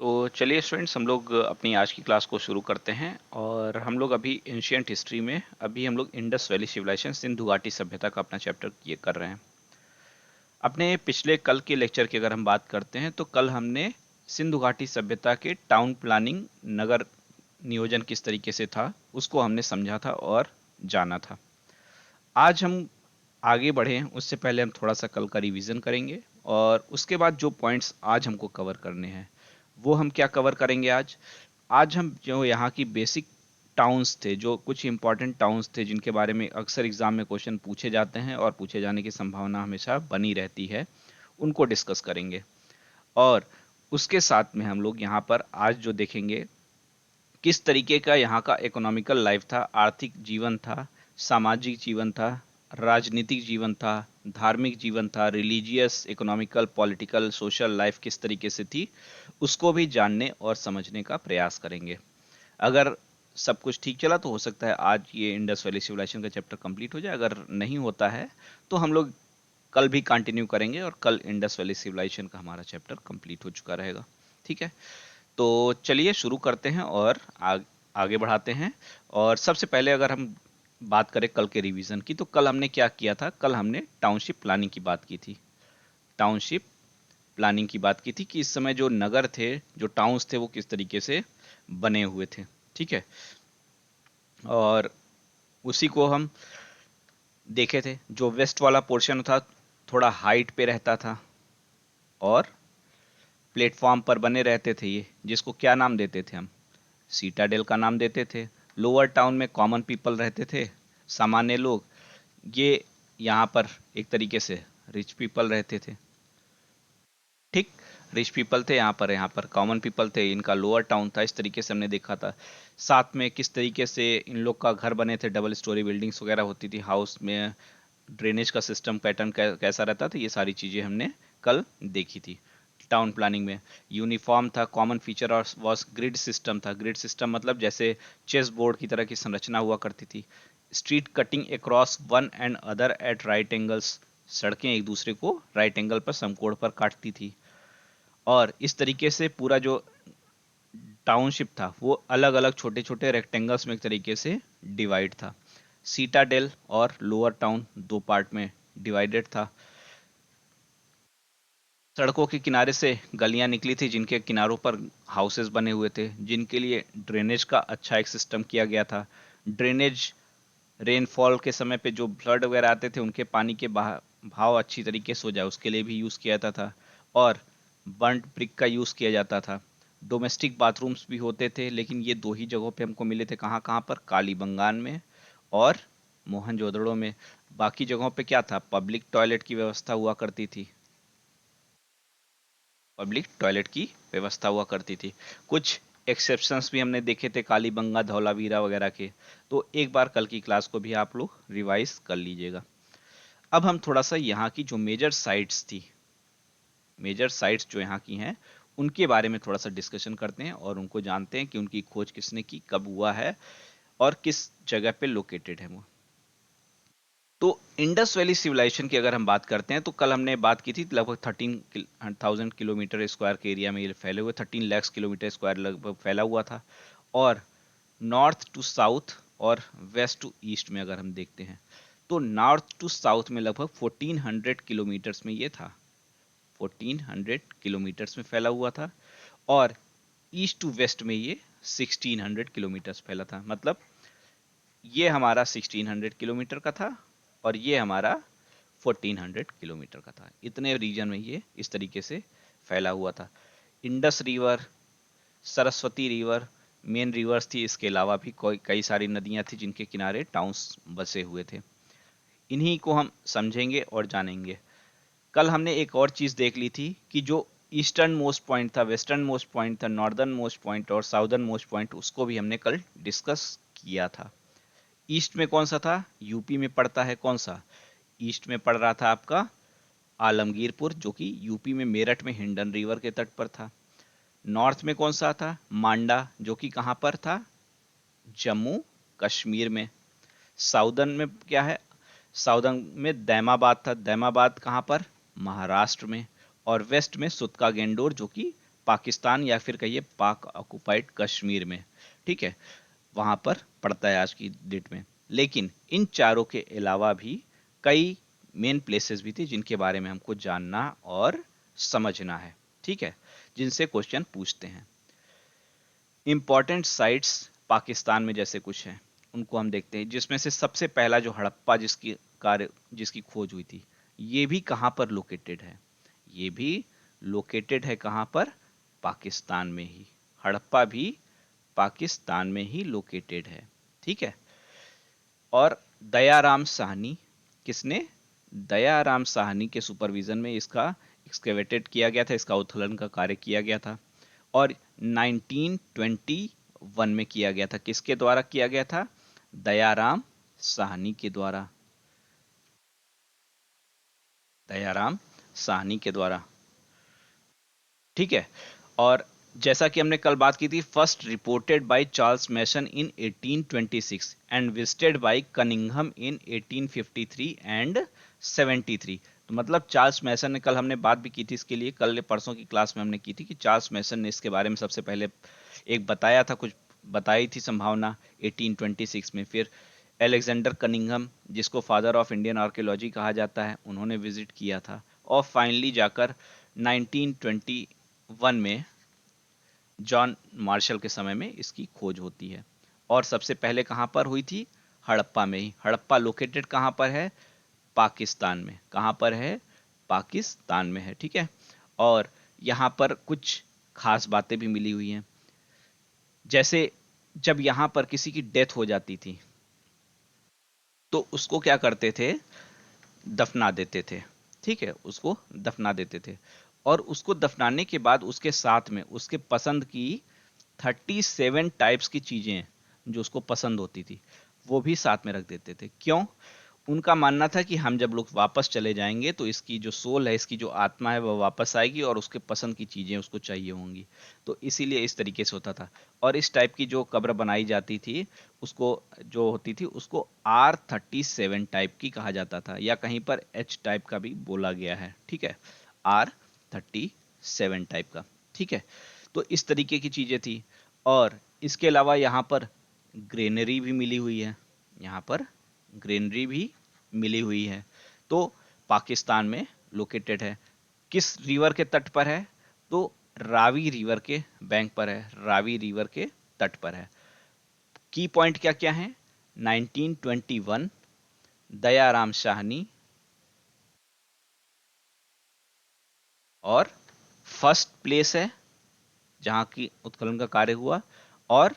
तो चलिए स्टूडेंट्स, हम लोग अपनी आज की क्लास को शुरू करते हैं। और हम लोग अभी एंशियंट हिस्ट्री में हम लोग इंडस वैली सिविलाइजेशन, सिंधु घाटी सभ्यता का अपना चैप्टर ये कर रहे हैं। अपने पिछले कल के लेक्चर की अगर हम बात करते हैं तो कल हमने सिंधु घाटी सभ्यता के टाउन प्लानिंग, नगर नियोजन किस तरीके से था उसको हमने समझा था और जाना था। आज हम आगे बढ़े उससे पहले हम थोड़ा सा कल का रिवीजन करेंगे और उसके बाद जो पॉइंट्स आज हमको कवर करने हैं वो हम क्या कवर करेंगे आज। आज हम जो यहाँ की बेसिक टाउन्स थे, जो कुछ इंपॉर्टेंट टाउन्स थे जिनके बारे में अक्सर एग्जाम में क्वेश्चन पूछे जाते हैं और पूछे जाने की संभावना हमेशा बनी रहती है, उनको डिस्कस करेंगे। और उसके साथ में हम लोग यहाँ पर आज जो देखेंगे किस तरीके का यहाँ का इकोनॉमिकल लाइफ था, आर्थिक जीवन था, सामाजिक जीवन था, राजनीतिक जीवन था, धार्मिक जीवन था, religious, economical, political, social life किस तरीके से थी, उसको भी जानने और समझने का प्रयास करेंगे। अगर सब कुछ ठीक चला तो हो सकता है आज ये इंडस वैली सिविलाइजेशन का चैप्टर कंप्लीट हो जाए। अगर नहीं होता है तो हम लोग कल भी कंटिन्यू करेंगे और कल इंडस वैली सिविलाइजेशन का हमारा चैप्टर कंप्लीट हो चुका रहेगा। ठीक है, तो चलिए शुरू करते हैं और आगे बढ़ाते हैं। और सबसे पहले अगर हम बात करें कल के रिवीजन की, तो कल हमने क्या किया था? कल हमने टाउनशिप प्लानिंग की बात की थी। टाउनशिप प्लानिंग की बात की थी कि इस समय जो नगर थे, जो टाउन्स थे, वो किस तरीके से बने हुए थे। ठीक है, और उसी को हम देखे थे। जो वेस्ट वाला पोर्शन था थोड़ा हाइट पे रहता था और प्लेटफॉर्म पर बने रहते थे ये, जिसको क्या नाम देते थे हम? सीटाडेल का नाम देते थे। लोअर टाउन में कॉमन पीपल रहते थे, सामान्य लोग। ये यहाँ पर एक तरीके से रिच पीपल रहते थे। ठीक, रिच पीपल थे यहाँ पर कॉमन पीपल थे, इनका लोअर टाउन था। इस तरीके से हमने देखा था। साथ में किस तरीके से इन लोग का घर बने थे, डबल स्टोरी बिल्डिंग्स वगैरह होती थी हाउस में, ड्रेनेज का सिस्टम पैटर्न कैसा रहता था, ये सारी चीज़ें हमने कल देखी थी। टाउन प्लानिंग में यूनिफॉर्म था, कॉमन फीचर और वॉस ग्रिड सिस्टम था। ग्रिड सिस्टम मतलब जैसे चेस बोर्ड की तरह की संरचना हुआ करती थी। Street cutting across one and other at right angles, सड़कें एक दूसरे को राइट एंगल पर, समकोण पर काटती थी। और इस तरीके से पूरा जो टाउनशिप था वो अलग अलग छोटे छोटे रेक्टेंगल्स में एक तरीके से डिवाइड था। सीटाडेल और लोअर टाउन दो पार्ट में डिवाइडेड था। सड़कों के किनारे से गलियां निकली थी जिनके किनारों पर हाउसेस बने हुए थे, जिनके लिए ड्रेनेज का अच्छा एक सिस्टम किया गया था। ड्रेनेज, रेनफॉल के समय पे जो फ्लड वगैरह आते थे उनके पानी के भाव अच्छी तरीके से हो जाए उसके लिए भी यूज़ किया जाता था। और बर्न्ट ब्रिक का यूज़ किया जाता था। डोमेस्टिक बाथरूम्स भी होते थे, लेकिन ये दो ही जगहों पे हमको मिले थे। कहाँ कहाँ पर? कालीबंगान में और मोहनजोदड़ो में। बाकी जगहों पे क्या था? पब्लिक टॉयलेट की व्यवस्था हुआ करती थी। पब्लिक टॉयलेट की व्यवस्था हुआ करती थी। कुछ एक्सेप्शंस भी हमने देखे थे, कालीबंगा, धौलावीरा वगैरह के। तो एक बार कल की क्लास को भी आप लोग रिवाइज कर लीजिएगा। अब हम थोड़ा सा यहाँ की जो मेजर साइट्स थी, मेजर साइट्स जो यहाँ की हैं, उनके बारे में थोड़ा सा डिस्कशन करते हैं और उनको जानते हैं कि उनकी खोज किसने की, कब हुआ है और किस जगह पे लोकेटेड है वो। तो इंडस वैली सिविलाइजेशन की अगर हम बात करते हैं तो कल हमने बात की थी लगभग 13,000 किलोमीटर स्क्वायर के एरिया में ये फैले हुए, 13 लाख किलोमीटर स्क्वायर लगभग फैला हुआ था। और नॉर्थ टू साउथ और वेस्ट टू ईस्ट में अगर हम देखते हैं तो नॉर्थ टू साउथ में लगभग 1400 किलोमीटर्स में ये था, 1400 किलोमीटर्स में फैला हुआ था। और ईस्ट टू वेस्ट में ये 1600 किलोमीटर्स फैला था। मतलब ये हमारा 1600 किलोमीटर का था और ये हमारा 1400 किलोमीटर का था। इतने रीजन में ये इस तरीके से फैला हुआ था। Indus river, Saraswati river main rivers थी। इसके अलावा भी कई सारी नदियां थी जिनके किनारे टाउन्स बसे हुए थे। इन्हीं को हम समझेंगे और जानेंगे। कल हमने एक और चीज़ देख ली थी कि जो ईस्टर्न मोस्ट पॉइंट था, वेस्टर्न मोस्ट पॉइंट था, नॉर्दर्न मोस्ट पॉइंट और साउदर्न मोस्ट पॉइंट, उसको भी हमने कल डिस्कस किया था। ईस्ट में कौन सा था? यूपी में पड़ता है। कौन सा? ईस्ट में पड़ रहा था आपका आलमगीरपुर, जो कि यूपी में मेरठ में हिंडन रिवर के तट पर था। नॉर्थ में कौन सा था? मांडा, जो कि कहाँ पर था? जम्मू कश्मीर में। साउदर्न में क्या है? साउदर्न में दैमाबाद था। दैमाबाद कहाँ पर? महाराष्ट्र में। और वेस्ट में सुतका गेंडोर, जो कि पाकिस्तान या फिर कहिए पाक ऑक्युपाइड कश्मीर में, ठीक है, वहां पर पड़ता है आज की डेट में। लेकिन इन चारों के अलावा भी कई मेन प्लेसेस भी थी जिनके बारे में हमको जानना और समझना है, ठीक है, जिनसे क्वेश्चन पूछते हैं। इंपॉर्टेंट साइट्स पाकिस्तान में जैसे कुछ हैं, उनको हम देखते हैं, जिसमें से सबसे पहला जो हड़प्पा जिसकी खोज हुई थी, ये भी कहाँ पर लोकेटेड है? ये भी लोकेटेड है कहाँ पर? पाकिस्तान में ही। हड़प्पा भी पाकिस्तान में ही लोकेटेड है, ठीक है। और दयाराम साहनी, किसने? दयाराम साहनी के सुपरविजन में इसका एक्सकेवेटेड किया गया था, इसका उत्खनन का कार्य किया गया था। और 1921 में किया गया था। किसके द्वारा किया गया था? दयाराम साहनी के द्वारा। दयाराम साहनी के द्वारा, ठीक है। और जैसा कि हमने कल बात की थी, first reported by Charles Masson in 1826 and visited by Cunningham in 1853 and 73। तो मतलब चार्ल्स मैसन ने, कल हमने बात भी की थी इसके लिए, कल परसों की क्लास में हमने की थी कि चार्ल्स मैसन ने इसके बारे में सबसे पहले एक बताया था, कुछ बताई थी संभावना 1826 में। फिर एलेक्जेंडर कनिंघम, जिसको फादर ऑफ इंडियन आर्कियोलॉजी कहा जाता है, उन्होंने विजिट किया था। और फाइनली जाकर 1921 में जॉन मार्शल के समय में इसकी खोज होती है। और सबसे पहले कहां पर हुई थी? हड़प्पा में ही। हड़प्पा लोकेटेड कहां पर है? पाकिस्तान में। कहां पर है? पाकिस्तान में है, ठीक है। और यहां पर कुछ खास बातें भी मिली हुई हैं, जैसे जब यहां पर किसी की डेथ हो जाती थी तो उसको क्या करते थे? दफना देते थे, ठीक है, उसको दफना देते थे। और उसको दफनाने के बाद उसके साथ में उसके पसंद की 37 टाइप्स की चीजें जो उसको पसंद होती थी, वो भी साथ में रख देते थे। क्यों? उनका मानना था कि हम जब लोग वापस चले जाएंगे तो इसकी जो सोल है, इसकी जो आत्मा है, वह वापस आएगी और उसके पसंद की चीजें उसको चाहिए होंगी। तो इसीलिए इस तरीके से होता था। और इस टाइप की जो कब्र बनाई जाती थी, उसको जो होती थी उसको R37 टाइप की कहा जाता था, या कहीं पर H टाइप का भी बोला गया है, ठीक है, R37 टाइप का, ठीक है। तो इस तरीके की चीजें थी। और इसके अलावा यहाँ पर ग्रेनरी भी मिली हुई है, यहाँ पर ग्रेनरी भी मिली हुई है। तो पाकिस्तान में लोकेटेड है। किस रिवर के तट पर है? तो रावी रिवर के बैंक पर है, रावी रिवर के तट पर है। की पॉइंट क्या क्या है? 1921 दयाराम साहनी, और फर्स्ट प्लेस है जहां की उत्खनन का कार्य हुआ। और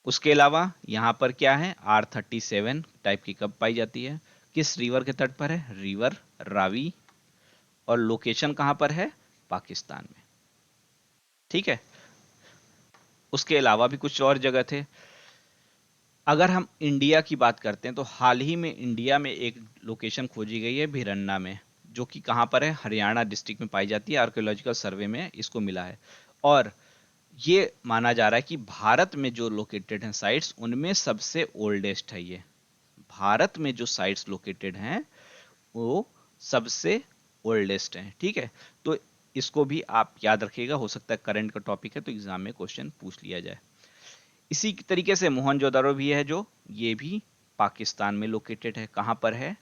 उसके अलावा यहां पर क्या है? R37 टाइप की कब पाई जाती है? किस रिवर के तट पर है? रिवर रावी। और लोकेशन कहां पर है? पाकिस्तान में, ठीक है। उसके अलावा भी कुछ और जगह थे। अगर हम इंडिया की बात करते हैं तो हाल ही में इंडिया में एक लोकेशन खोजी गई है भिरन्ना में, जो कि कहां पर है? हरियाणा डिस्ट्रिक्ट में पाई जाती है। आर्कियोलॉजिकल सर्वे में इसको मिला है। और ये माना जा रहा है कि भारत में जो लोकेटेड हैं साइट्स, उनमें सबसे ओल्डेस्ट है ये। भारत में जो साइट्स लोकेटेड हैं वो सबसे ओल्डेस्ट हैं, ठीक है। तो इसको भी आप याद रखिएगा, हो सकता है करंट का टॉपिक है तो एग्जाम में क्वेश्चन पूछ लिया जाए। इसी तरीके से मोहनजोदड़ो भी है, जो ये भी पाकिस्तान में लोकेटेड है। कहां पर है?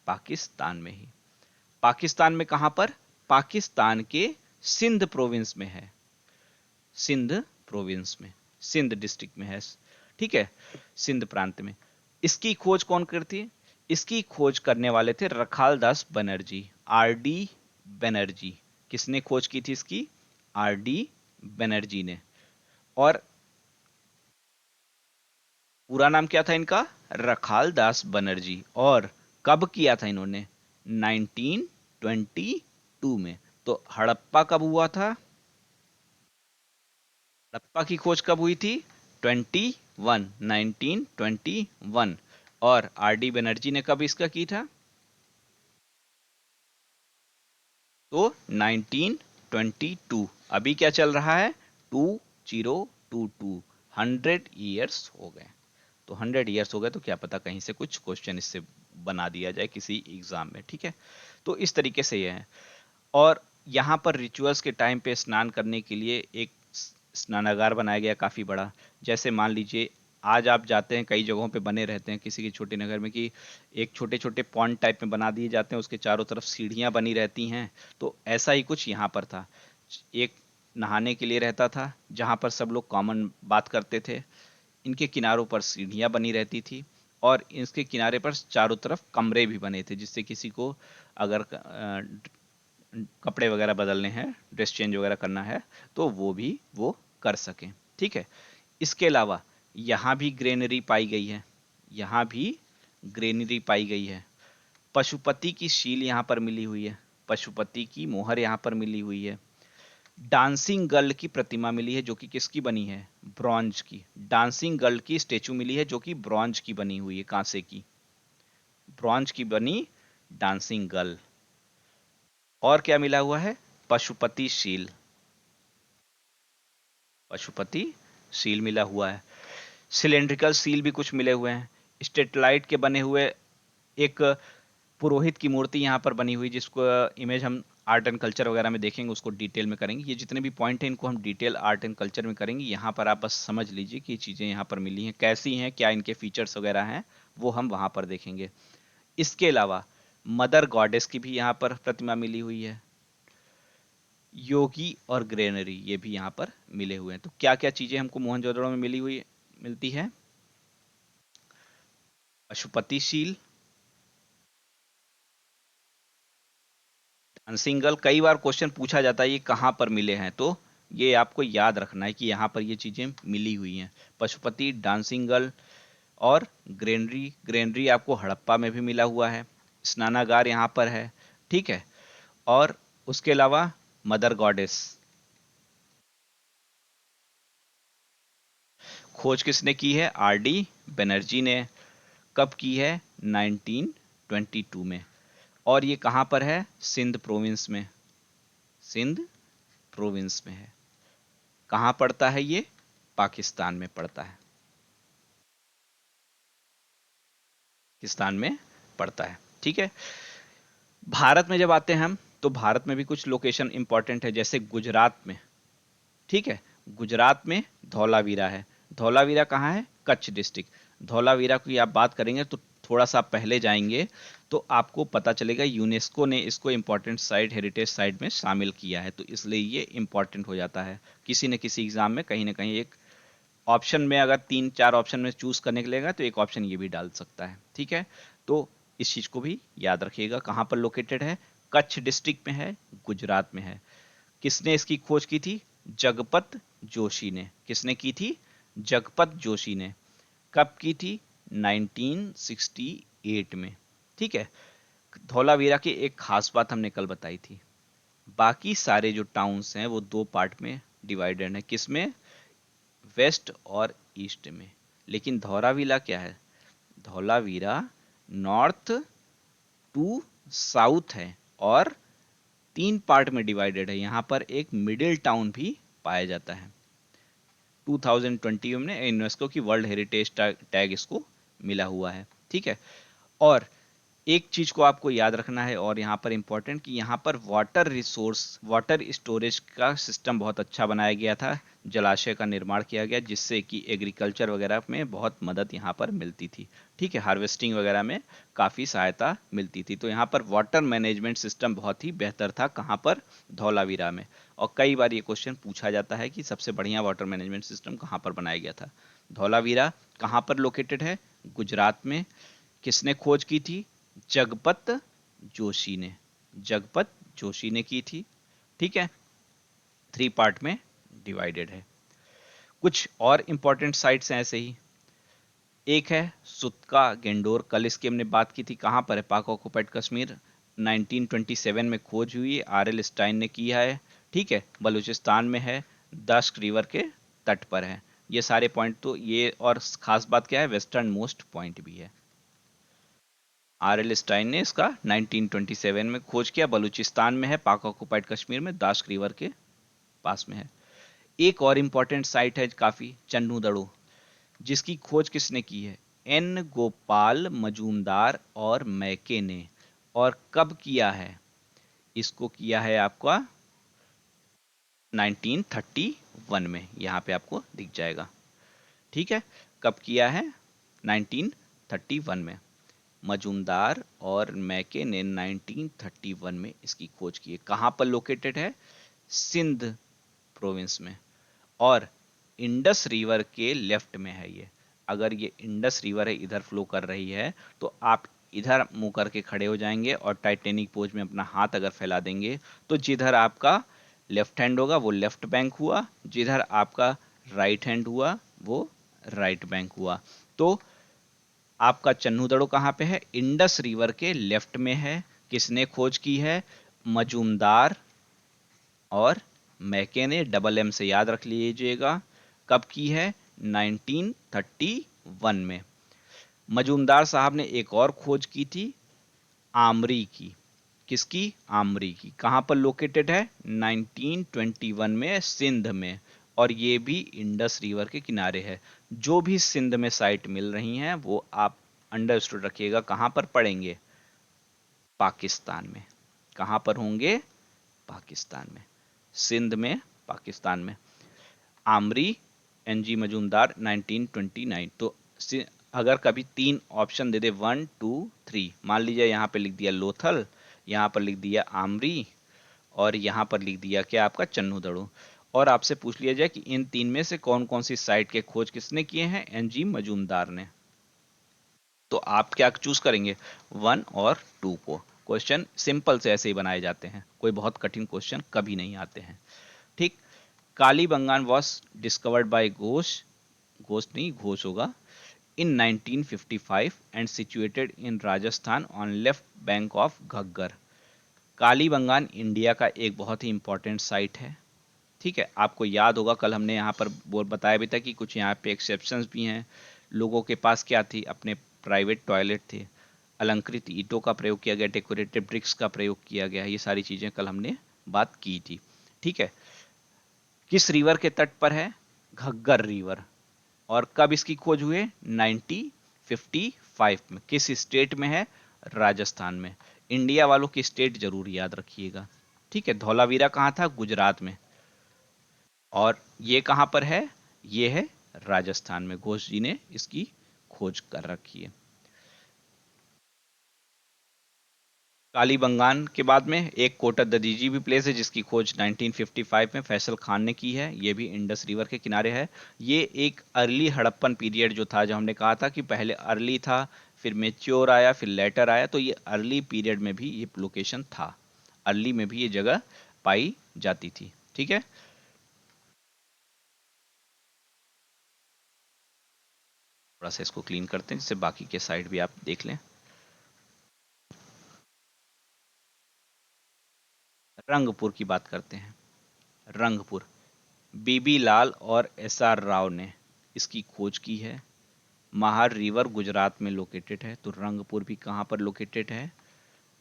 पाकिस्तान में ही। पाकिस्तान में कहां पर? पाकिस्तान के सिंध प्रोविंस में है। सिंध प्रोविंस में, सिंध डिस्ट्रिक्ट में है, ठीक है, सिंध प्रांत में। इसकी खोज कौन करती है? इसकी खोज करने वाले थे रखाल दास बनर्जी, R D बनर्जी। किसने खोज की थी इसकी? R D बनर्जी ने। और पूरा नाम क्या था इनका? रखाल दास बनर्जी। और कब किया था इन्होंने? 1922 में। तो हड़प्पा कब हुआ था? हड़प्पा की खोज कब हुई थी? 1921। और R D बनर्जी ने कब इसका की था? तो 1922। अभी क्या चल रहा है? 2022। 100 ईयर्स हो गए। तो 100 ईयर्स हो गए तो क्या पता कहीं से कुछ क्वेश्चन इससे बना दिया जाए किसी एग्जाम में, ठीक है। तो इस तरीके से ये है। और यहाँ पर रिचुअल्स के टाइम पे स्नान करने के लिए एक स्नानागार बनाया गया काफ़ी बड़ा। जैसे मान लीजिए आज आप जाते हैं, कई जगहों पे बने रहते हैं किसी के छोटे नगर में, कि एक छोटे छोटे पॉन्ड टाइप में बना दिए जाते हैं, उसके चारों तरफ सीढ़ियाँ बनी रहती हैं। तो ऐसा ही कुछ यहाँ पर था। एक नहाने के लिए रहता था जहाँ पर सब लोग कॉमन बात करते थे। इनके किनारों पर सीढ़ियाँ बनी रहती थी और इसके किनारे पर चारों तरफ कमरे भी बने थे, जिससे किसी को अगर कपड़े वगैरह बदलने हैं, ड्रेस चेंज वगैरह करना है, तो वो कर सकें। ठीक है। इसके अलावा यहाँ भी ग्रेनरी पाई गई है, यहाँ भी ग्रेनरी पाई गई है। पशुपति की शील यहाँ पर मिली हुई है, पशुपति की मोहर यहाँ पर मिली हुई है। डांसिंग गर्ल की प्रतिमा मिली है जो कि किसकी बनी है, ब्रॉन्ज की। डांसिंग गर्ल की स्टेचू मिली है जो कि ब्रॉन्ज की बनी हुई है, कांसे की, ब्रॉन्ज की बनी डांसिंग गर्ल। और क्या मिला हुआ है, पशुपति शील, पशुपति सील मिला हुआ है। सिलेंड्रिकल सील भी कुछ मिले हुए हैं। स्टेटलाइट के बने हुए एक पुरोहित की मूर्ति यहाँ पर बनी हुई, जिसको इमेज हम आर्ट एंड कल्चर वगैरह में देखेंगे, उसको डिटेल में करेंगे। ये जितने भी पॉइंट हैं इनको हम डिटेल आर्ट एंड कल्चर में करेंगे। यहाँ पर आप बस समझ लीजिए कि चीज़ें यहाँ पर मिली हैं कैसी हैं, क्या इनके फीचर्स वगैरह हैं, वो हम वहाँ पर देखेंगे। इसके अलावा मदर गॉडेस की भी यहाँ पर प्रतिमा मिली हुई है। योगी और ग्रेनरी ये भी यहाँ पर मिले हुए हैं। तो क्या क्या चीजें हमको मोहनजोदड़ो में मिलती है, पशुपति शील, डांसिंग गर्ल। कई बार क्वेश्चन पूछा जाता है ये कहाँ पर मिले हैं, तो ये आपको याद रखना है कि यहाँ पर ये चीजें मिली हुई हैं, पशुपति, डांसिंग गर्ल और ग्रेनरी। ग्रेनरी आपको हड़प्पा में भी मिला हुआ है, स्नानागार यहाँ पर है। ठीक है। और उसके अलावा मदर गॉडेस, खोज किसने की है, आर डी बनर्जी ने। कब की है, 1922 में। और ये कहाँ पर है, सिंध प्रोविंस में, सिंध प्रोविंस में है। कहाँ पड़ता है ये, पाकिस्तान में पड़ता है, पाकिस्तान में पड़ता है। ठीक है। भारत में जब आते हैं हम, तो भारत में भी कुछ लोकेशन इंपॉर्टेंट है, जैसे गुजरात में। ठीक है। गुजरात में धौलावीरा है। धौलावीरा कहाँ है, कच्छ डिस्ट्रिक्ट। धौलावीरा की आप बात करेंगे तो थोड़ा सा पहले जाएंगे तो आपको पता चलेगा यूनेस्को ने इसको इंपॉर्टेंट साइट, हेरिटेज साइट में शामिल किया है, तो इसलिए ये इंपॉर्टेंट हो जाता है किसी न किसी एग्जाम में। कहीं ना कहीं एक ऑप्शन में, अगर 3-4 ऑप्शन में चूज करने के लेगा तो एक ऑप्शन ये भी डाल सकता है। ठीक है। तो इस चीज को भी याद रखिएगा, कहाँ पर लोकेटेड है, कच्छ डिस्ट्रिक्ट में है, गुजरात में है। किसने इसकी खोज की थी, जगपत जोशी ने। किसने की थी, जगपत जोशी ने। कब की थी, 1968 में। ठीक है। धौलावीरा की एक खास बात हमने कल बताई थी, बाकी सारे जो टाउन्स हैं वो दो पार्ट में डिवाइडेड हैं, किसमें, वेस्ट और ईस्ट में। लेकिन धौलावीरा क्या है, धौलावीरा नॉर्थ टू साउथ है और 3 पार्ट में डिवाइडेड है। यहाँ पर एक मिडिल टाउन भी पाया जाता है। 2020 में यूनेस्को की वर्ल्ड हेरिटेज टैग इसको मिला हुआ है। ठीक है। और एक चीज को आपको याद रखना है, और यहाँ पर इंपॉर्टेंट, कि यहाँ पर वाटर रिसोर्स, वाटर स्टोरेज का सिस्टम बहुत अच्छा बनाया गया था। जलाशय का निर्माण किया गया जिससे कि एग्रीकल्चर वगैरह में बहुत मदद यहाँ पर मिलती थी। ठीक है। हार्वेस्टिंग वगैरह में काफ़ी सहायता मिलती थी। तो यहाँ पर वाटर मैनेजमेंट सिस्टम बहुत ही बेहतर था, कहाँ पर, धौलावीरा में। और कई बार ये क्वेश्चन पूछा जाता है कि सबसे बढ़िया वाटर मैनेजमेंट सिस्टम कहाँ पर बनाया गया था। धौलावीरा कहाँ पर लोकेटेड है, गुजरात में। किसने खोज की थी, जगपत जोशी ने, जगपत जोशी ने की थी। ठीक है। 3 पार्ट में डिवाइडेड है। कुछ और इंपॉर्टेंट साइट्स हैं ऐसे ही। एक है सुतका गेंडोर, कल इसकी हमने बात की थी, कहाँ पर है, पाक ऑक्युपाइड कश्मीर। 1927 में खोज हुई, आर एल स्टाइन ने किया है। ठीक है। बलूचिस्तान में है, दश्क रिवर के तट पर है। ये सारे पॉइंट तो ये, और खास बात क्या है, वेस्टर्न मोस्ट पॉइंट भी है। आर एल स्टाइन ने इसका 1927 में खोज किया, बलूचिस्तान में है, पाक ऑक्युपाइड कश्मीर में, दाश्क रिवर के पास में है। एक और इंपॉर्टेंट साइट है काफी, चन्नू दड़ो, जिसकी खोज किसने की है, एन गोपाल मजूमदार और मैके ने। और कब किया है, इसको किया है आपका 1931 में, यहाँ पे आपको दिख जाएगा। ठीक है, कब किया है? 1931 में। मजूमदार और मैके ने 1931 में इसकी खोज की है। कहाँ पर लोकेटेड है? सिंध प्रोविंस में, और इंडस रिवर के लेफ्ट में है ये। अगर ये इंडस रिवर है, इधर फ्लो कर रही है, तो आप इधर मुंह करके खड़े हो जाएंगे और टाइटेनिक पोज में अपना हाथ अगर फैला देंगे, तो जिधर आपका लेफ्ट हैंड होगा वो लेफ्ट बैंक हुआ, जिधर आपका राइट हैंड हुआ वो राइट बैंक हुआ। तो आपका चन्नू दड़ो कहाँ पे है? इंडस रिवर के लेफ्ट में है। किसने खोज की है? मजूमदार और मैके ने, डबल एम से याद रख लीजिएगा। कब की है? 1931 में। मजूमदार साहब ने एक और खोज की थी, आमरी की। किसकी? आमरी की। कहां पर लोकेटेड है? 1921 में सिंध में, और ये भी इंडस रिवर के किनारे है। जो भी सिंध में साइट मिल रही हैं वो आप अंडरस्टूड रखिएगा, कहां पर पड़ेंगे? पाकिस्तान में। कहां पर होंगे? पाकिस्तान में। सिंध में, पाकिस्तान में। आमरी, एनजी मजूमदार 1929। तो अगर कभी तीन ऑप्शन दे दे, 1 2 3, मान लीजिए यहां पे लिख दिया लोथल, यहां पर लिख दिया आमरी, और यहां पर लिख दिया क्या? आपका चन्नू दड़ो, और आपसे पूछ लिया जाए कि इन तीन में से कौन कौन सी साइट के खोज किसने किए हैं? एनजी मजूमदार ने। तो आप क्या चूज करेंगे? 1 और 2 को। क्वेश्चन सिंपल से ऐसे ही बनाए जाते हैं, कोई बहुत कठिन क्वेश्चन कभी नहीं आते हैं। ठीक। Kalibangan was discovered by Ghosh, Ghosh नहीं, घोष होगा, in 1955 and situated in Rajasthan on left bank of Ghaggar. Kalibangan India का एक बहुत ही इंपॉर्टेंट साइट है। ठीक है, आपको याद होगा कल हमने यहाँ पर बताया भी था कि कुछ यहाँ पे एक्सेप्शंस भी हैं। लोगों के पास क्या थी? अपने प्राइवेट टॉयलेट थे, अलंकृत ईंटों का प्रयोग किया गया, डेकोरेटिव ब्रिक्स का प्रयोग किया गया, ये सारी चीज़ें कल हमने बात की थी। ठीक है, किस रिवर के तट पर है? घग्गर रिवर। और कब इसकी खोज हुई? 1955 में। किस स्टेट में है? राजस्थान में। इंडिया वालों की स्टेट जरूर याद रखिएगा। ठीक है, धौलावीरा कहाँ था? गुजरात में। और ये कहां पर है? ये है राजस्थान में। घोष जी ने इसकी खोज कर रखी है। कालीबंगान के बाद में एक कोटा ददीजी भी प्लेस है, जिसकी खोज 1955 में फैसल खान ने की है। ये भी इंडस रिवर के किनारे है। ये एक अर्ली हड़प्पन पीरियड जो था, जो हमने कहा था कि पहले अर्ली था, फिर मेच्योर आया, फिर लेटर आया, तो ये अर्ली पीरियड में भी ये लोकेशन था। अर्ली में भी ये जगह पाई जाती थी। ठीक है, थोड़ा सा इसको क्लीन करते हैं जिससे बाकी के साइड भी आप देख लें। रंगपुर की बात करते हैं। रंगपुर, बीबी लाल और एस आर राव ने इसकी खोज की है। महार रिवर गुजरात में लोकेटेड है। तो रंगपुर भी कहाँ पर लोकेटेड है?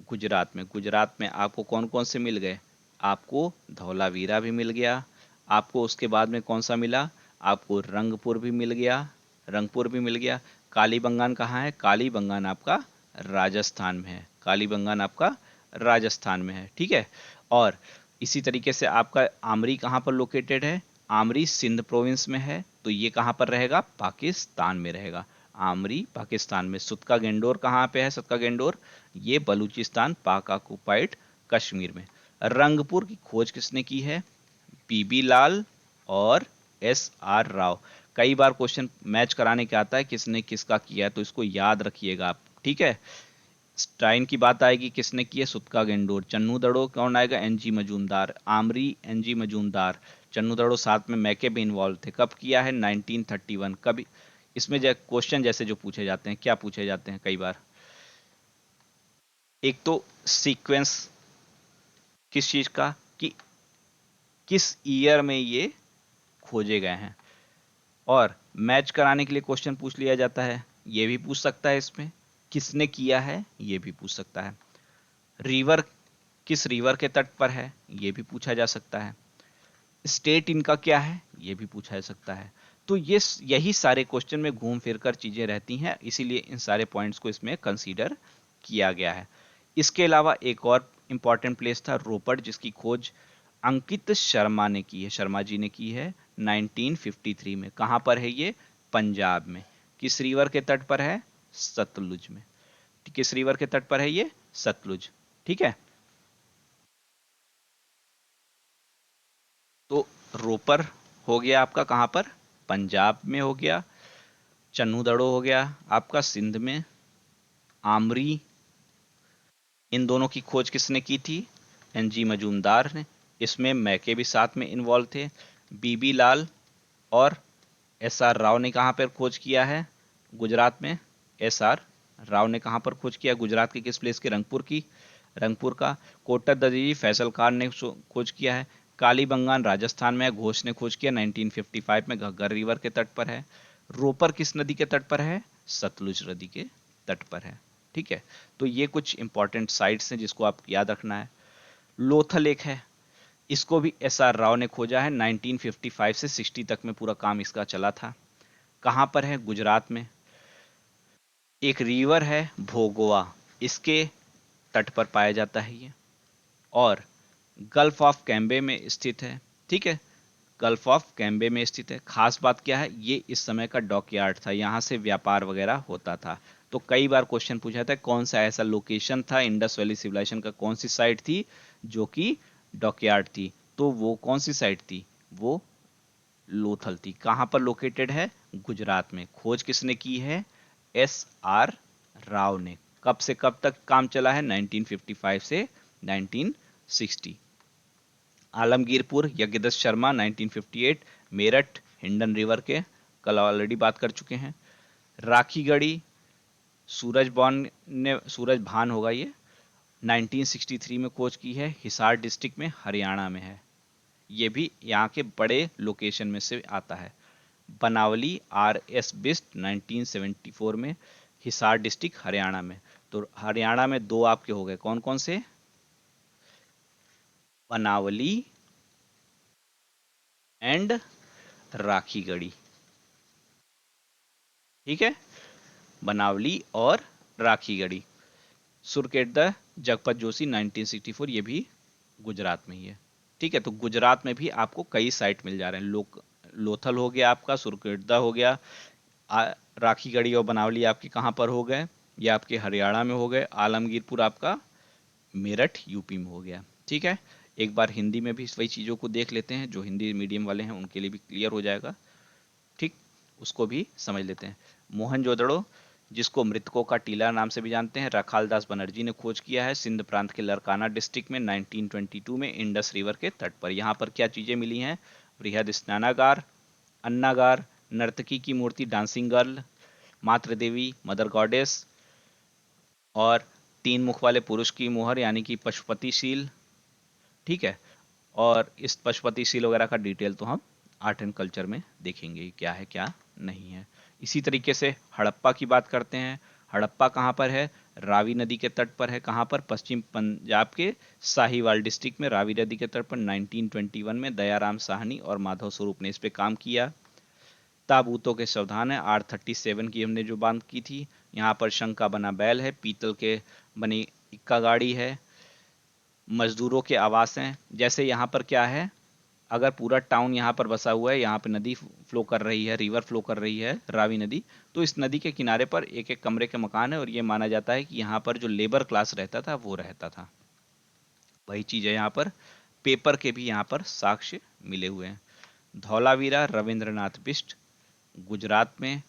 गुजरात में। गुजरात में आपको कौन कौन से मिल गए? आपको धौलावीरा भी मिल गया, आपको उसके बाद में कौन सा मिला? आपको रंगपुर भी मिल गया, रंगपुर भी मिल गया। कालीबंगान कहाँ है? कालीबंगान आपका राजस्थान में है। कालीबंगान आपका राजस्थान में है। ठीक है, और इसी तरीके से आपका आमरी कहाँ पर लोकेटेड है? आमरी सिंध प्रोविंस में है। तो ये कहाँ पर रहेगा? पाकिस्तान में रहेगा। आमरी पाकिस्तान में। सुतका गेंडोर कहाँ पे है? सुतका गेंडोर ये बलूचिस्तान, पाक ऑक्युपाइड कश्मीर में। रंगपुर की खोज किसने की है? बीबी लाल और एस आर राव। कई बार क्वेश्चन मैच कराने के आता है किसने किसका किया है, तो इसको याद रखिएगा आप। ठीक है, स्टाइन की बात आएगी, किसने की है? सुतका गेंडोर। चन्नू दड़ो कौन आएगा? एनजी मजूमदार। आमरी एनजी मजूमदार। चन्नू दड़ो साथ में मैके भी इन्वॉल्व थे। कब किया है? 1931। कभी इसमें क्वेश्चन जैसे जो पूछे जाते हैं, क्या पूछे जाते हैं कई बार? एक तो सीक्वेंस किस चीज का, कि किस ईयर में ये खोजे गए हैं, और मैच कराने के लिए क्वेश्चन पूछ लिया जाता है, ये भी पूछ सकता है। इसमें किसने किया है, ये भी पूछ सकता है। रिवर किस रिवर के तट पर है, ये भी पूछा जा सकता है। स्टेट इनका क्या है, ये भी पूछा जा सकता है। तो ये यही सारे क्वेश्चन में घूम फिर कर चीजें रहती हैं, इसीलिए इन सारे पॉइंट्स को इसमें कंसीडर किया गया है। इसके अलावा एक और इंपॉर्टेंट प्लेस था रोपड़, जिसकी खोज अंकित शर्मा ने की है, शर्मा जी ने की है 1953 में। कहां पर है ये? पंजाब में। किस रिवर के तट पर है? सतलुज में। किस रिवर के तट पर है ये? सतलुज। ठीक है। तो रोपर हो गया आपका कहां पर? पंजाब में हो गया। चन्नू दड़ो हो गया आपका सिंध में। आमरी, इन दोनों की खोज किसने की थी? एनजी मजूमदार ने। इसमें मैके भी साथ में इन्वॉल्व थे। बीबी लाल और एसआर राव ने कहां पर खोज किया है? गुजरात में। एसआर राव ने कहां पर खोज किया? गुजरात के किस प्लेस के? रंगपुर की, रंगपुर का। कोटक दजीजी फैसल खान ने खोज किया है कालीबंगान राजस्थान में। घोष ने खोज किया 1955 में, घग्गर रिवर के तट पर है। रोपर किस नदी के तट पर है? सतलुज नदी के तट पर है। ठीक है। तो ये कुछ इंपॉर्टेंट साइट्स हैं जिसको आप याद रखना है। लोथल एक है, इसको भी एस आर राव ने खोजा है। 1955 से 60 तक में पूरा काम इसका चला था। कहां पर है? गुजरात में। एक रिवर है भोगोआ, इसके तट पर पाया जाता है ये, और गल्फ ऑफ कैम्बे में स्थित है। ठीक है, गल्फ ऑफ कैम्बे में स्थित है। खास बात क्या है? ये इस समय का डॉकयार्ड था, यहां से व्यापार वगैरह होता था। तो कई बार क्वेश्चन पूछा था कौन सा ऐसा लोकेशन था इंडस वैली सिविलाइजेशन का, कौन सी साइट थी जो कि डॉकयार्ड थी? तो वो कौन सी साइट थी? वो लोथल थी। कहां पर लोकेटेड है? गुजरात में। खोज किसने की है? एस आर राव ने। कब से कब तक काम चला है? 1955 से 1960। आलमगीरपुर यज्ञदत्त शर्मा 1958। मेरठ हिंडन रिवर के, कल ऑलरेडी बात कर चुके हैं। राखीगढ़ी सूरज भान होगा ये, 1963 में खोज की है। हिसार डिस्ट्रिक्ट में, हरियाणा में है। ये भी यहाँ के बड़े लोकेशन में से आता है। बनावली आर एस बिस्ट 1974 में, हिसार डिस्ट्रिक्ट हरियाणा में। तो हरियाणा में दो आपके हो गए, कौन कौन से? बनावली एंड राखीगढ़ी। ठीक है, बनावली और राखीगढ़ी। सुरकेट जगपत जोशी 1964, ये भी गुजरात में ही है। ठीक है, तो गुजरात में भी आपको कई साइट मिल जा रहे हैं। लोथल हो गया आपका, सुरकेटदा हो गया, राखीगढ़ी और बनावली आपके कहाँ पर हो गए? ये आपके हरियाणा में हो गए। आलमगीरपुर आपका मेरठ यूपी में हो गया। ठीक है, एक बार हिंदी में भी वही चीज़ों को देख लेते हैं, जो हिंदी मीडियम वाले हैं उनके लिए भी क्लियर हो जाएगा। ठीक, उसको भी समझ लेते हैं। मोहनजोदड़ो, जिसको मृतकों का टीला नाम से भी जानते हैं, रखालदास बनर्जी ने खोज किया है सिंध प्रांत के लरकाना डिस्ट्रिक्ट में 1922 में, इंडस रिवर के तट पर। यहाँ पर क्या चीज़ें मिली हैं? बृहद स्नानागार, अन्नागार, नर्तकी की मूर्ति डांसिंग गर्ल, मातृ देवी मदर गॉडेस, और तीन मुख वाले पुरुष की मोहर यानी कि पशुपतिशील। ठीक है, और इस पशुपतिशील वगैरह का डिटेल तो हम आर्ट एंड कल्चर में देखेंगे क्या है क्या नहीं है। इसी तरीके से हड़प्पा की बात करते हैं। हड़प्पा कहाँ पर है? रावी नदी के तट पर है। कहाँ पर? पश्चिम पंजाब के साहिवाल डिस्ट्रिक्ट में, रावी नदी के तट पर। 1921 में दयाराम साहनी और माधव स्वरूप ने इस पे काम किया। ताबूतों के सावधान है, R37 की हमने जो बात की थी। यहाँ पर शंख का बना बैल है, पीतल के बनी इक्का गाड़ी है। मजदूरों के आवास हैं। जैसे यहाँ पर क्या है, अगर पूरा टाउन यहाँ पर बसा हुआ है, यहाँ पे नदी फ्लो कर रही है, रिवर फ्लो कर रही है रावी नदी, तो इस नदी के किनारे पर एक एक कमरे के मकान है, और ये माना जाता है कि यहाँ पर जो लेबर क्लास रहता था वो रहता था। वही चीज़ है यहाँ पर। पेपर के भी यहाँ पर साक्ष्य मिले हुए हैं। धौलावीरा रविंद्रनाथ बिष्ट, गुजरात में।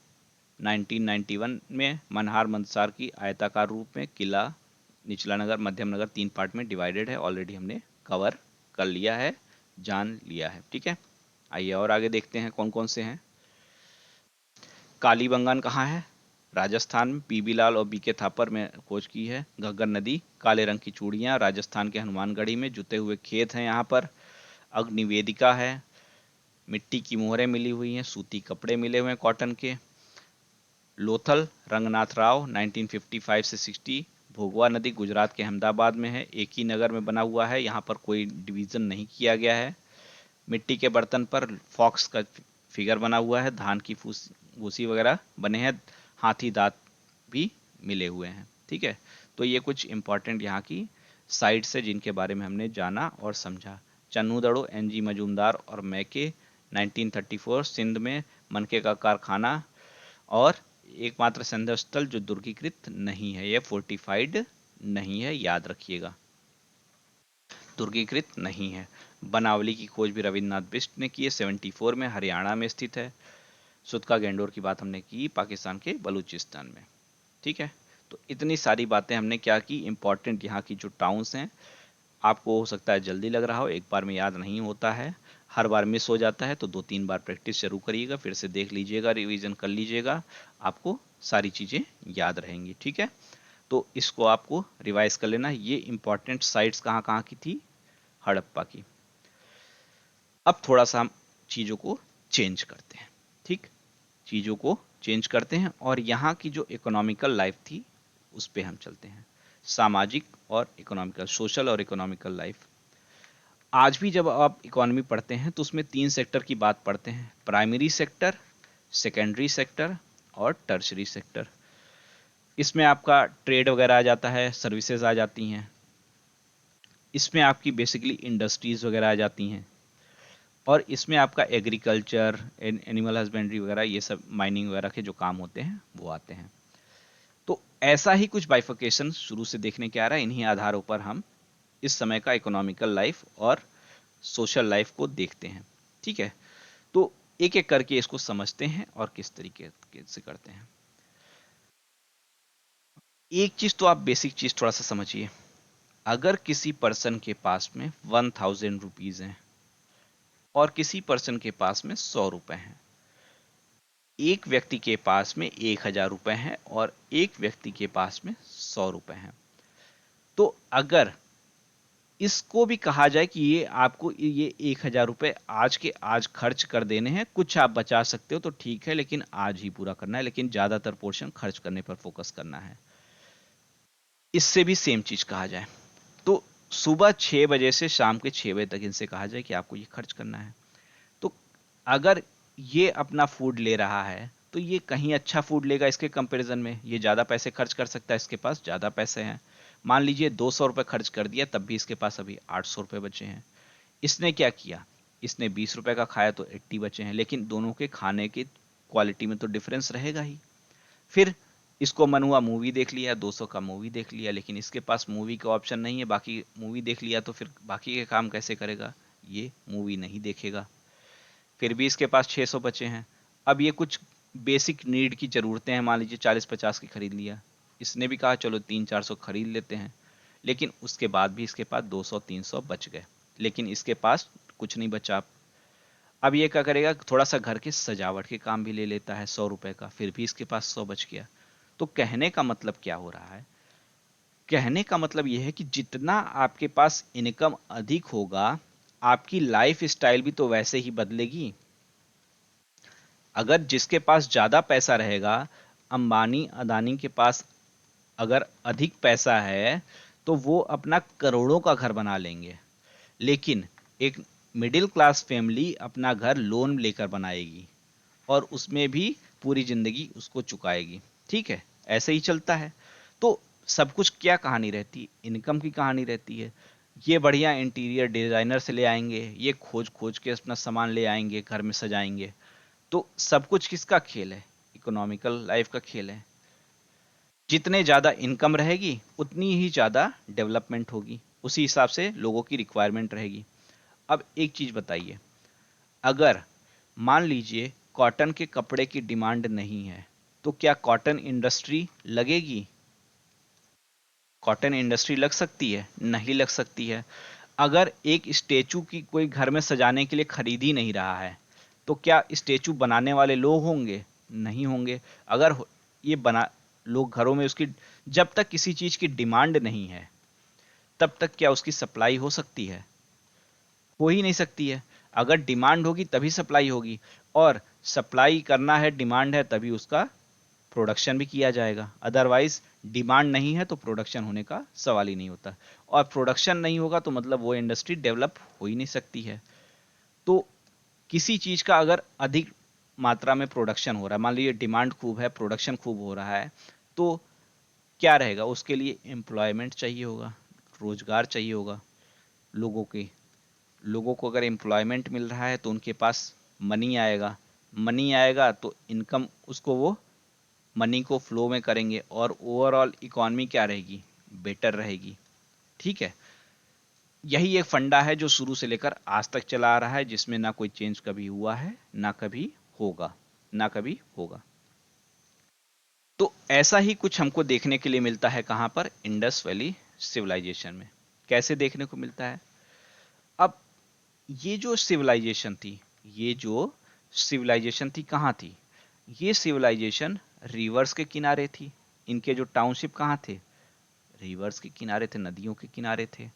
1991 में मनहार मंदसार की आयताकार रूप में किला, निचला नगर, मध्यम नगर, 3 पार्ट में डिवाइडेड है। ऑलरेडी हमने कवर कर लिया है, जान लिया है। ठीक है, आइए और आगे देखते हैं कौन कौन से हैं। कालीबंगान कहाँ है? राजस्थान में। पीबी लाल और बीके थापर में खोज की है। घग्गर नदी, काले रंग की चूड़ियाँ, राजस्थान के हनुमानगढ़ी में। जुते हुए खेत हैं यहाँ पर। अग्निवेदिका है, मिट्टी की मोहरें मिली हुई हैं, सूती कपड़े मिले हुए हैं कॉटन के। लोथल रंगनाथ राव 1955 से 60। भोगवा नदी गुजरात के अहमदाबाद में है, एक ही नगर में बना हुआ है, यहाँ पर कोई डिवीज़न नहीं किया गया है। मिट्टी के बर्तन पर फॉक्स का फिगर बना हुआ है, धान की भूसी वगैरह बने हैं, हाथी दांत भी मिले हुए हैं। ठीक है, तो ये कुछ इंपॉर्टेंट यहाँ की साइट्स है जिनके बारे में हमने जाना और समझा। चन्नू दड़ो, एनजी मजूमदार और मैके, 1934 सिंध में मनके का कारखाना, और एकमात्र संदेह स्थल जो दुर्गीकृत नहीं है, यह फोर्टिफाइड नहीं है, याद रखिएगा, दुर्गीकृत नहीं है। बनावली की खोज भी रविन्द्रनाथ बिष्ट ने की है, 74 में, हरियाणा में स्थित है। सुतका गेंडोर की बात हमने की, पाकिस्तान के बलूचिस्तान में। ठीक है, तो इतनी सारी बातें हमने क्या की, इंपॉर्टेंट यहाँ की जो टाउन्स हैं, आपको हो सकता है जल्दी लग रहा हो, एक बार में याद नहीं होता है, हर बार मिस हो जाता है, तो 2-3 बार प्रैक्टिस जरूर करिएगा, फिर से देख लीजिएगा, रिवीजन कर लीजिएगा, आपको सारी चीज़ें याद रहेंगी। ठीक है, तो इसको आपको रिवाइज कर लेना। ये इंपॉर्टेंट साइट्स कहाँ कहाँ की थी, हड़प्पा की। अब थोड़ा सा हम चीज़ों को चेंज करते हैं। ठीक, चीज़ों को चेंज करते हैं और यहाँ की जो इकोनॉमिकल लाइफ थी उस पे हम चलते हैं। सामाजिक और इकोनॉमिकल, सोशल और इकोनॉमिकल लाइफ। आज भी जब आप इकोनॉमी पढ़ते हैं तो उसमें 3 सेक्टर की बात पढ़ते हैं, प्राइमरी सेक्टर, सेकेंडरी सेक्टर और टर्शरी सेक्टर। इसमें आपका ट्रेड वगैरह आ जाता है, सर्विसेज आ जाती हैं, इसमें आपकी बेसिकली इंडस्ट्रीज वगैरह आ जाती हैं, और इसमें आपका एग्रीकल्चर, एनिमल हस्बेंड्री वगैरह, ये सब माइनिंग वगैरह के जो काम होते हैं वो आते हैं। तो ऐसा ही कुछ बाइफर्केशन शुरू से देखने के आ रहा है, इन्हीं आधारों पर हम इस समय का इकोनॉमिकल लाइफ और सोशल लाइफ को देखते हैं। ठीक है, तो एक एक करके इसको समझते हैं और किस तरीके से करते हैं। एक चीज तो आप बेसिक चीज थोड़ा सा समझिए, अगर किसी पर्सन के पास में 1000 रुपीज हैं और किसी पर्सन के पास में 100 रुपए हैं, एक व्यक्ति के पास में 1000 रुपए हैं और एक व्यक्ति के पास में 100 रुपए हैं, तो अगर इसको भी कहा जाए कि ये आपको ये 1000 रुपए आज के आज खर्च कर देने हैं, कुछ आप बचा सकते हो तो ठीक है, लेकिन आज ही पूरा करना है, लेकिन ज्यादातर पोर्शन खर्च करने पर फोकस करना है, इससे भी सेम चीज कहा जाए तो सुबह 6 बजे से शाम के 6 बजे तक इनसे कहा जाए कि आपको ये खर्च करना है। तो अगर ये अपना फूड ले रहा है तो ये कहीं अच्छा फूड लेगा इसके कंपैरिजन में, ये ज़्यादा पैसे खर्च कर सकता है, इसके पास ज़्यादा पैसे हैं। मान लीजिए 200 रुपये खर्च कर दिया, तब भी इसके पास अभी 800 रुपये बचे हैं। इसने क्या किया, इसने 20 रुपये का खाया तो 80 बचे हैं, लेकिन दोनों के खाने की क्वालिटी में तो डिफरेंस रहेगा ही। फिर इसको मन हुआ मूवी देख लिया, 200 का मूवी देख लिया, लेकिन इसके पास मूवी का ऑप्शन नहीं है, बाकी मूवी देख लिया तो फिर बाकी के काम कैसे करेगा, ये मूवी नहीं देखेगा। फिर भी इसके पास 600 बचे हैं। अब ये कुछ बेसिक नीड की ज़रूरतें हैं, मान लीजिए 40-50 की खरीद लिया, इसने भी कहा चलो 300-400 खरीद लेते हैं, लेकिन उसके बाद भी इसके पास 200-300 बच गए, लेकिन इसके पास कुछ नहीं बचा। अब ये क्या करेगा, थोड़ा सा घर के सजावट के काम भी ले लेता है 100 रुपए का, फिर भी इसके पास 100 बच गया। तो कहने का मतलब क्या हो रहा है, कहने का मतलब यह है कि जितना आपके पास इनकम अधिक होगा, आपकी लाइफ स्टाइल भी तो वैसे ही बदलेगी। अगर जिसके पास ज्यादा पैसा रहेगा, अंबानी अदानी के पास अगर अधिक पैसा है, तो वो अपना करोड़ों का घर बना लेंगे, लेकिन एक मिडिल क्लास फैमिली अपना घर लोन लेकर बनाएगी और उसमें भी पूरी जिंदगी उसको चुकाएगी। ठीक है, ऐसे ही चलता है। तो सब कुछ क्या कहानी रहती है, इनकम की कहानी रहती है। ये बढ़िया इंटीरियर डिजाइनर से ले आएंगे, ये खोज खोज के अपना सामान ले आएंगे, घर में सजाएंगे। तो सब कुछ किसका खेल है, इकोनॉमिकल लाइफ का खेल है। जितने ज़्यादा इनकम रहेगी उतनी ही ज़्यादा डेवलपमेंट होगी, उसी हिसाब से लोगों की रिक्वायरमेंट रहेगी। अब एक चीज़ बताइए, अगर मान लीजिए कॉटन के कपड़े की डिमांड नहीं है, तो क्या कॉटन इंडस्ट्री लगेगी? कॉटन इंडस्ट्री लग सकती है? नहीं लग सकती है। अगर एक स्टेचू की कोई घर में सजाने के लिए खरीद ही नहीं रहा है, तो क्या स्टेचू बनाने वाले लोग होंगे? नहीं होंगे। अगर ये बना लोग घरों में उसकी, जब तक किसी चीज की डिमांड नहीं है तब तक क्या उसकी सप्लाई हो सकती है? हो ही नहीं सकती है। अगर डिमांड होगी तभी सप्लाई होगी, और सप्लाई करना है, डिमांड है, तभी उसका प्रोडक्शन भी किया जाएगा। अदरवाइज डिमांड नहीं है तो प्रोडक्शन होने का सवाल ही नहीं होता, और प्रोडक्शन नहीं होगा तो मतलब वो इंडस्ट्री डेवलप हो ही नहीं सकती है। तो किसी चीज का अगर अधिक मात्रा में प्रोडक्शन हो रहा है, मान लीजिए डिमांड खूब है, प्रोडक्शन खूब हो रहा है, तो क्या रहेगा, उसके लिए एम्प्लॉयमेंट चाहिए होगा, रोजगार चाहिए होगा लोगों के। लोगों को अगर एम्प्लॉयमेंट मिल रहा है तो उनके पास मनी आएगा, मनी आएगा तो इनकम, उसको वो मनी को फ्लो में करेंगे और ओवरऑल इकॉनमी क्या रहेगी, बेटर रहेगी। ठीक है, यही एक फंडा है जो शुरू से लेकर आज तक चला आ रहा है, जिसमें ना कोई चेंज कभी हुआ है, ना कभी होगा, ना कभी होगा। तो ऐसा ही कुछ हमको देखने के लिए मिलता है कहां पर, इंडस वैली सिविलाइजेशन में। कैसे देखने को मिलता है? अब ये जो सिविलाइजेशन थी, ये जो सिविलाइजेशन थी कहाँ थी? ये सिविलाइजेशन रिवर्स के किनारे थी। इनके जो टाउनशिप कहाँ थे? रिवर्स के किनारे थे, नदियों के किनारे थे।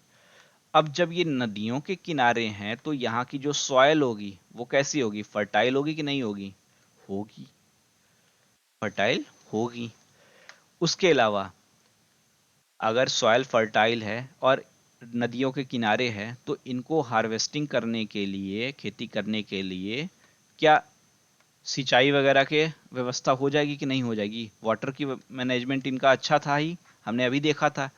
अब जब ये नदियों के किनारे हैं तो यहाँ की जो सॉयल होगी वो कैसी होगी, फर्टाइल होगी कि नहीं होगी? होगी, फर्टाइल होगी। उसके अलावा अगर सॉयल फर्टाइल है और नदियों के किनारे है तो इनको हार्वेस्टिंग करने के लिए, खेती करने के लिए क्या सिंचाई वगैरह के व्यवस्था हो जाएगी कि नहीं हो जाएगी? वाटर की मैनेजमेंट इनका अच्छा था ही, हमने अभी देखा था,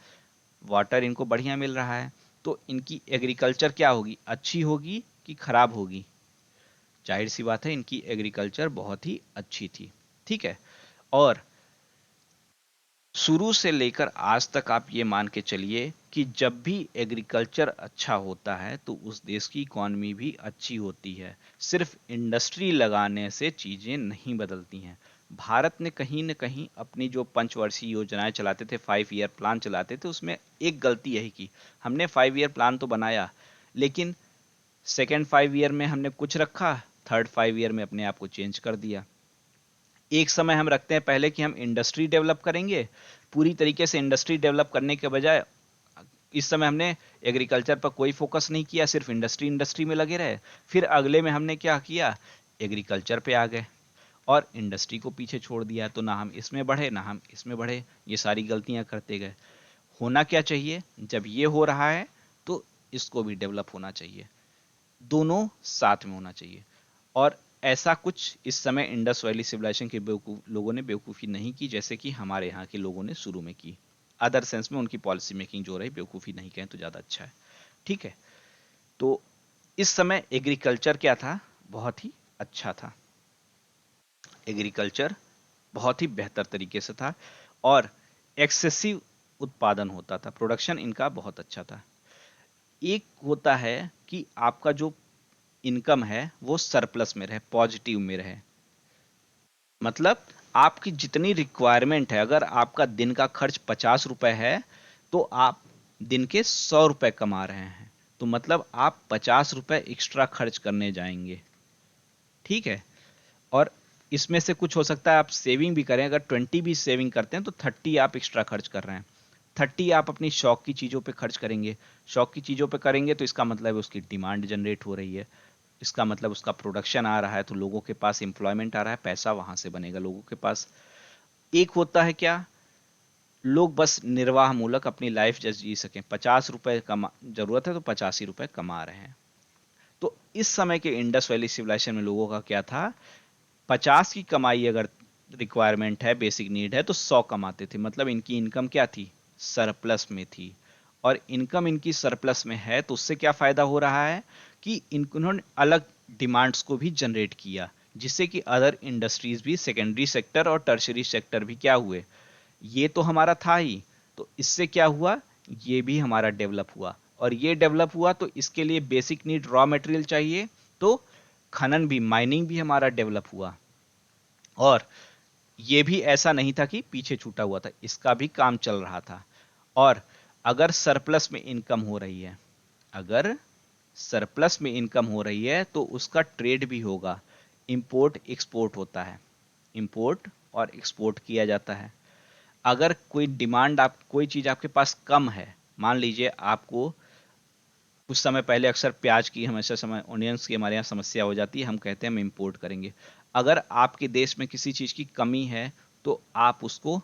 वाटर इनको बढ़िया मिल रहा है। तो इनकी एग्रीकल्चर क्या होगी, अच्छी होगी कि खराब होगी? जाहिर सी बात है इनकी एग्रीकल्चर बहुत ही अच्छी थी। ठीक है, और शुरू से लेकर आज तक आप ये मान के चलिए कि जब भी एग्रीकल्चर अच्छा होता है तो उस देश की इकॉनमी भी अच्छी होती है। सिर्फ इंडस्ट्री लगाने से चीजें नहीं बदलती हैं। भारत ने कहीं न कहीं अपनी जो पंचवर्षीय योजनाएं चलाते थे, 5 ईयर प्लान चलाते थे, उसमें एक गलती यही की, हमने 5 ईयर प्लान तो बनाया, लेकिन सेकेंड 5 ईयर में हमने कुछ रखा, थर्ड 5 ईयर में अपने आप को चेंज कर दिया। एक समय हम रखते हैं पहले कि हम इंडस्ट्री डेवलप करेंगे, पूरी तरीके से इंडस्ट्री डेवलप करने के बजाय इस समय हमने एग्रीकल्चर पर कोई फोकस नहीं किया, सिर्फ इंडस्ट्री इंडस्ट्री में लगे रहे। फिर अगले में हमने क्या किया, एग्रीकल्चर पे आ गए और इंडस्ट्री को पीछे छोड़ दिया, तो ना हम इसमें बढ़े ना हम इसमें बढ़े, ये सारी गलतियां करते गए। होना क्या चाहिए, जब ये हो रहा है तो इसको भी डेवलप होना चाहिए, दोनों साथ में होना चाहिए। और ऐसा कुछ इस समय इंडस वैली सिविलाइजेशन के लोगों ने बेवकूफ़ी नहीं की, जैसे कि हमारे यहाँ के लोगों ने शुरू में की। अदर सेंस में उनकी पॉलिसी मेकिंग जो रही, बेवकूफ़ी नहीं कहें तो ज़्यादा अच्छा है। ठीक है, तो इस समय एग्रीकल्चर क्या था, बहुत ही अच्छा था, एग्रीकल्चर बहुत ही बेहतर तरीके से था और एक्सेसिव उत्पादन होता था, प्रोडक्शन इनका बहुत अच्छा था। एक होता है कि आपका जो इनकम है वो सरप्लस में रहे, पॉजिटिव में रहे, मतलब आपकी जितनी रिक्वायरमेंट है, अगर आपका दिन का खर्च 50 रुपए है तो आप दिन के 100 रुपए कमा रहे हैं, तो मतलब आप 50 रुपए एक्स्ट्रा खर्च करने जाएंगे। ठीक है, और इसमें से कुछ हो सकता है आप सेविंग भी करें, अगर 20 भी सेविंग करते हैं तो 30 आप एक्स्ट्रा खर्च कर रहे हैं। 30 आप अपनी शौक की चीज़ों पे खर्च करेंगे, शौक की चीज़ों पे करेंगे तो इसका मतलब है उसकी डिमांड जनरेट हो रही है, इसका मतलब उसका प्रोडक्शन आ रहा है, तो लोगों के पास एम्प्लॉयमेंट आ रहा है, पैसा वहां से बनेगा लोगों के पास। एक होता है क्या, लोग बस निर्वाह मूलक अपनी लाइफ जैसे जी सकें, 50 रुपए कमा जरूरत है तो 85 रुपए कमा रहे हैं। तो इस समय के इंडस वैली सिविलाइजेशन में लोगों का क्या था, 50 की कमाई अगर रिक्वायरमेंट है, बेसिक नीड है, तो 100 कमाते थे, मतलब इनकी इनकम क्या थी, सरप्लस में थी। और इनकम इनकी सरप्लस में है तो उससे क्या फायदा हो रहा है कि इन्होंने अलग डिमांड्स को भी जनरेट किया, जिससे कि अदर इंडस्ट्रीज भी, सेकेंडरी सेक्टर और टर्शरी सेक्टर भी क्या हुए, ये तो हमारा था ही, तो इससे क्या हुआ, ये भी हमारा डेवलप हुआ, और ये डेवलप हुआ तो इसके लिए बेसिक नीड रॉ मटेरियल चाहिए, तो खनन भी, माइनिंग भी हमारा डेवलप हुआ। और ये भी ऐसा नहीं था कि पीछे छूटा हुआ था, इसका भी काम चल रहा था। और अगर सरप्लस में इनकम हो रही है, अगर सरप्लस में इनकम हो रही है तो उसका ट्रेड भी होगा, इंपोर्ट एक्सपोर्ट होता है, इंपोर्ट और एक्सपोर्ट किया जाता है। अगर कोई डिमांड, आप कोई चीज आपके पास कम है, मान लीजिए आपको कुछ समय पहले अक्सर प्याज की, हमेशा समय ऑनियंस की हमारे यहाँ समस्या हो जाती है, हम कहते हैं हम इंपोर्ट करेंगे। अगर आपके देश में किसी चीज़ की कमी है तो आप उसको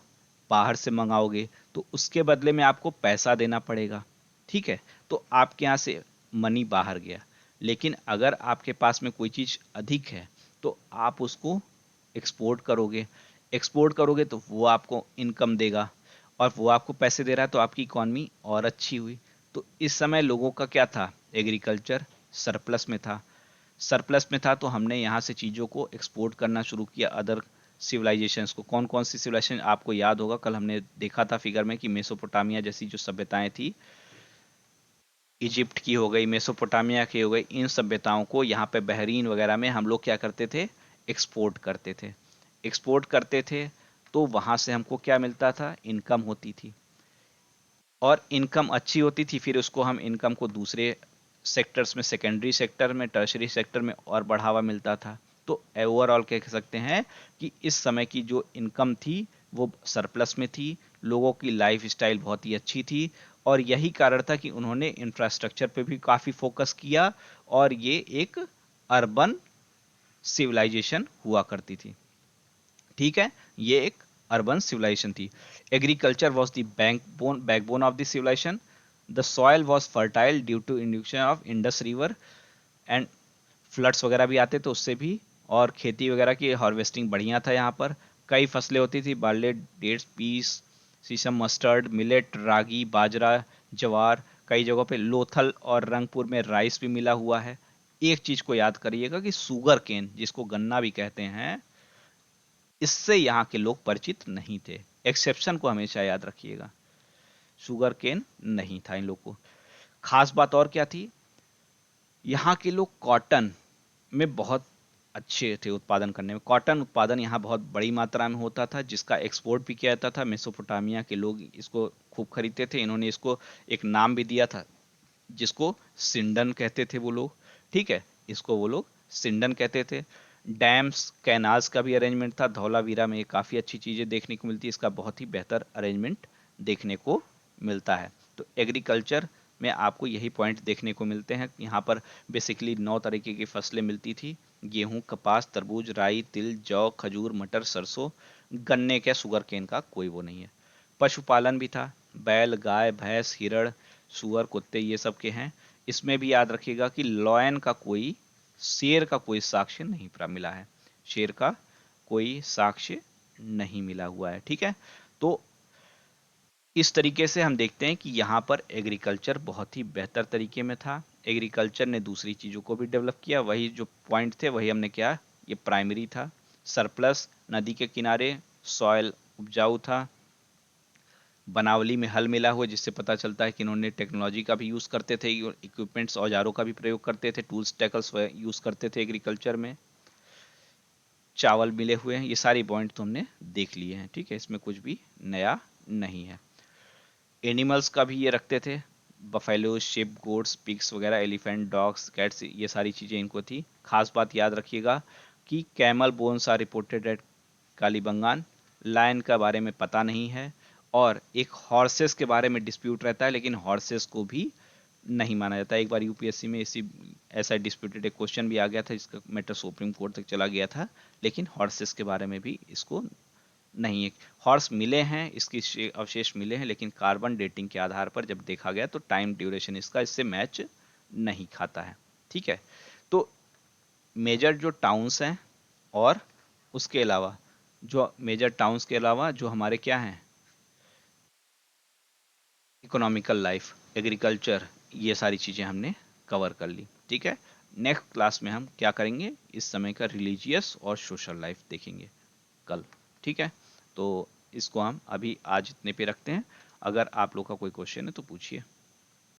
बाहर से मंगाओगे, तो उसके बदले में आपको पैसा देना पड़ेगा। ठीक है, तो आपके यहाँ से मनी बाहर गया। लेकिन अगर आपके पास में कोई चीज़ अधिक है तो आप उसको एक्सपोर्ट करोगे, एक्सपोर्ट करोगे तो वो आपको इनकम देगा, और वो आपको पैसे दे रहा है तो आपकी इकॉनमी और अच्छी हुई। तो इस समय लोगों का क्या था, एग्रीकल्चर सरप्लस में था। सरप्लस में था तो हमने यहाँ से चीज़ों को एक्सपोर्ट करना शुरू किया अदर सिविलाइजेशंस को। कौन कौन सी सिविलाइजेशन आपको याद होगा, कल हमने देखा था फिगर में कि मेसोपोटामिया जैसी जो सभ्यताएं थी, इजिप्ट की हो गई, मेसोपोटामिया की हो गई, इन सभ्यताओं को यहाँ पे बहरीन वगैरह में हम लोग क्या करते थे, एक्सपोर्ट करते थे। एक्सपोर्ट करते थे तो वहाँ से हमको क्या मिलता था, इनकम होती थी, और इनकम अच्छी होती थी, फिर उसको हम इनकम को दूसरे सेक्टर्स में, सेकेंडरी सेक्टर में, टर्शरी सेक्टर में और बढ़ावा मिलता था। तो ओवरऑल कह सकते हैं कि इस समय की जो इनकम थी वो सरप्लस में थी, लोगों की लाइफ स्टाइल बहुत ही अच्छी थी, और यही कारण था कि उन्होंने इंफ्रास्ट्रक्चर पे भी काफ़ी फोकस किया, और ये एक अर्बन सिविलाइजेशन हुआ करती थी। ठीक है, ये एक अर्बन सिविलाइजेशन थी। Agriculture was the backbone of the civilisation. The soil was fertile due to inundation of Indus river, and floods वगैरह भी आते थे उससे भी, और खेती वगैरह की हार्वेस्टिंग बढ़िया था यहाँ पर। कई फसलें होती थी, बार्ले, डेट्स, पीस, सीसम, मस्टर्ड, मिलेट, रागी, बाजरा, जवार। कई जगहों पे लोथल और रंगपुर में राइस भी मिला हुआ है। एक चीज को याद करिएगा कि सुगर केन, जिसको गन्ना भी कहते हैं, इससे यहाँ के लोग परिचित नहीं थे। एक्सेप्शन को हमेशा याद रखिएगा, शुगर केन नहीं था इन लोग को। खास बात और क्या थी, यहाँ के लोग कॉटन में बहुत अच्छे थे उत्पादन करने में। कॉटन उत्पादन यहाँ बहुत बड़ी मात्रा में होता था, जिसका एक्सपोर्ट भी किया जाता था। मेसोपोटामिया के लोग इसको खूब खरीदते थे। इन्होंने इसको एक नाम भी दिया था, जिसको सिंडन कहते थे वो लोग। ठीक है, इसको वो लोग सिंडन कहते थे। डैम्स, कैनाल्स का भी अरेंजमेंट था। धौलावीरा में काफ़ी अच्छी चीज़ें देखने को मिलती है, इसका बहुत ही बेहतर अरेंजमेंट देखने को मिलता है। तो एग्रीकल्चर में आपको यही पॉइंट देखने को मिलते हैं। यहाँ पर बेसिकली 9 तरीके की फसलें मिलती थी: गेहूं, कपास, तरबूज, राई, तिल, जौ, खजूर, मटर, सरसों। गन्ने के, शुगर केन का कोई वो नहीं है। पशुपालन भी था, बैल, गाय, भैंस, हिरण, सुअर, कुत्ते, ये सब के हैं। इसमें भी याद रखिएगा कि लॉयन का कोई, शेर का कोई साक्ष्य नहीं मिला है। शेर का कोई साक्ष्य नहीं मिला हुआ है। ठीक है, तो इस तरीके से हम देखते हैं कि यहाँ पर एग्रीकल्चर बहुत ही बेहतर तरीके में था। एग्रीकल्चर ने दूसरी चीज़ों को भी डेवलप किया। वही जो पॉइंट थे वही हमने क्या, ये प्राइमरी था। सरप्लस, नदी के किनारे, सॉयल उपजाऊ था, बनावली में हल मिला हुआ, जिससे पता चलता है कि इन्होंने टेक्नोलॉजी का भी यूज़ करते थे, इक्विपमेंट्स, औजारों का भी प्रयोग करते थे, टूल्स, टैकल्स यूज़ करते थे एग्रीकल्चर में। चावल मिले हुए हैं। ये सारी पॉइंट तो हमने देख लिए हैं। ठीक है, इसमें कुछ भी नया नहीं है। एनिमल्स का भी ये रखते थे, बफेलो, शिप, गोट्स, पिग्स वगैरह, एलिफेंट, डॉग्स, कैट्स, ये सारी चीज़ें इनको थी। खास बात याद रखिएगा कि camel bones are reported at Kalibangan. Lion का बारे में पता नहीं है, और एक हॉर्सेस के बारे में डिस्प्यूट रहता है, लेकिन हॉर्सेस को भी नहीं माना जाता। एक बार यूपीएससी में इसी ऐसा डिस्प्यूटेड एक क्वेश्चन भी आ गया था, जिसका मैटर सुप्रीम कोर्ट तक चला गया था, लेकिन हॉर्सेस के बारे में भी इसको नहीं है। हॉर्स मिले हैं, इसकी अवशेष मिले हैं, लेकिन कार्बन डेटिंग के आधार पर जब देखा गया तो टाइम ड्यूरेशन इसका इससे मैच नहीं खाता है। ठीक है, तो मेजर जो टाउन्स हैं, और उसके अलावा जो मेजर टाउन्स के अलावा जो हमारे क्या हैं, इकोनॉमिकल लाइफ, एग्रीकल्चर, ये सारी चीज़ें हमने कवर कर ली। ठीक है, नेक्स्ट क्लास में हम क्या करेंगे, इस समय का रिलीजियस और सोशल लाइफ देखेंगे कल। ठीक है, तो इसको हम अभी आज इतने पे रखते हैं। अगर आप लोग का कोई क्वेश्चन है तो पूछिए।